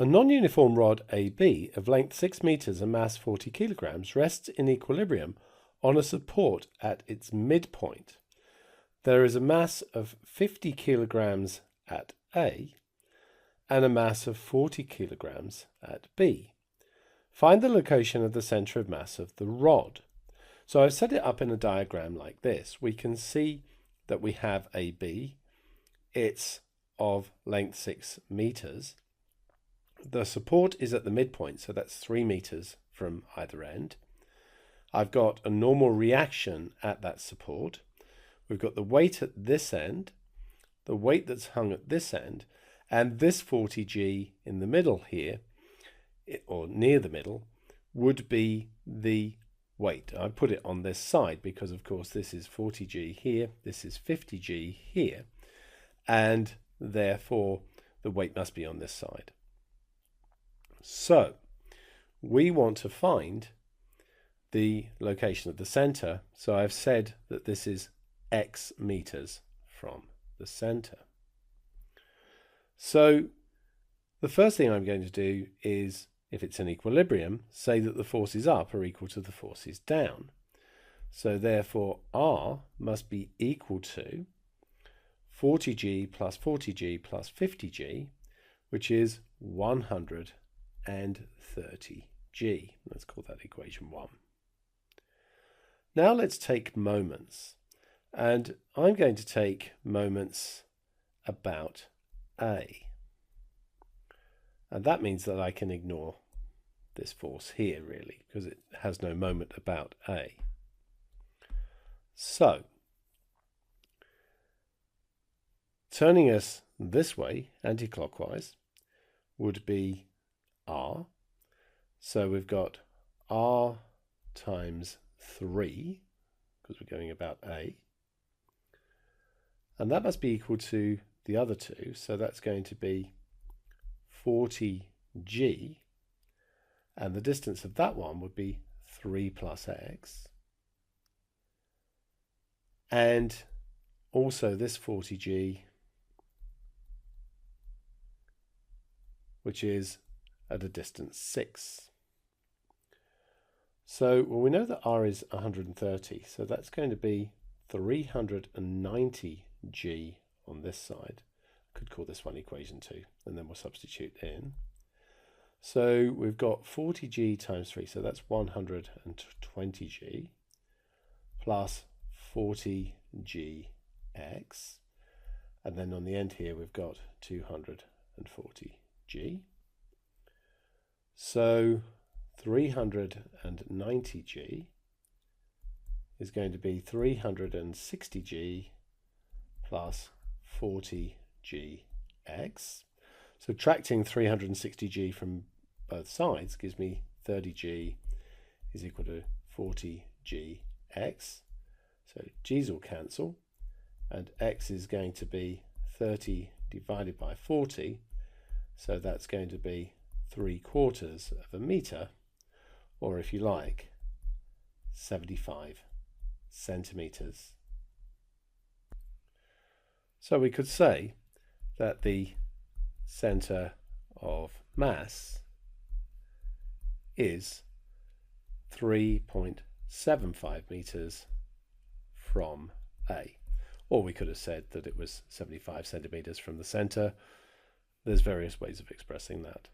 A non-uniform rod AB of length 6 meters and mass 40 kilograms rests in equilibrium on a support at its midpoint. There is a mass of 50 kilograms at A and a mass of 40 kilograms at B. Find the location of the center of mass of the rod. So I've set it up in a diagram like this. We can see that we have AB. It's of length 6 meters. The support is at the midpoint, so that's 3 meters from either end. I've got a normal reaction at that support. We've got the weight at this end, the weight that's hung at this end, and this 40G in the middle here, or near the middle, would be the weight. I put it on this side because, of course, this is 40G here, this is 50G here, and therefore the weight must be on this side. So we want to find the location of the center. So I've said that this is X meters from the center. So the first thing I'm going to do is, if it's in equilibrium, say that the forces up are equal to the forces down. So therefore R must be equal to 40G plus 40G plus 50G, which is 130G. Let's call that equation 1. Now let's take moments. And I'm going to take moments about A. And that means that I can ignore this force here, really, because it has no moment about A. So, turning us this way, anti-clockwise, would be R. So we've got R times 3, because we're going about A. And that must be equal to the other two, so that's going to be 40G. And the distance of that one would be 3 plus X. And also this 40G, which is at a distance 6. So, well, we know that R is 130, so that's going to be 390G on this side. I could call this one equation 2, and then we'll substitute in. So we've got 40G times 3, so that's 120G, plus 40GX, and then on the end here we've got 240G. So 390G is going to be 360G plus 40GX. Subtracting 360G from both sides gives me 30G is equal to 40GX. So G's will cancel, and X is going to be 30 divided by 40. So that's going to be 3/4 of a meter, or if you like, 75 centimeters. So we could say that the center of mass is 3.75 meters from A. Or we could have said that it was 75 centimeters from the center. There's various ways of expressing that.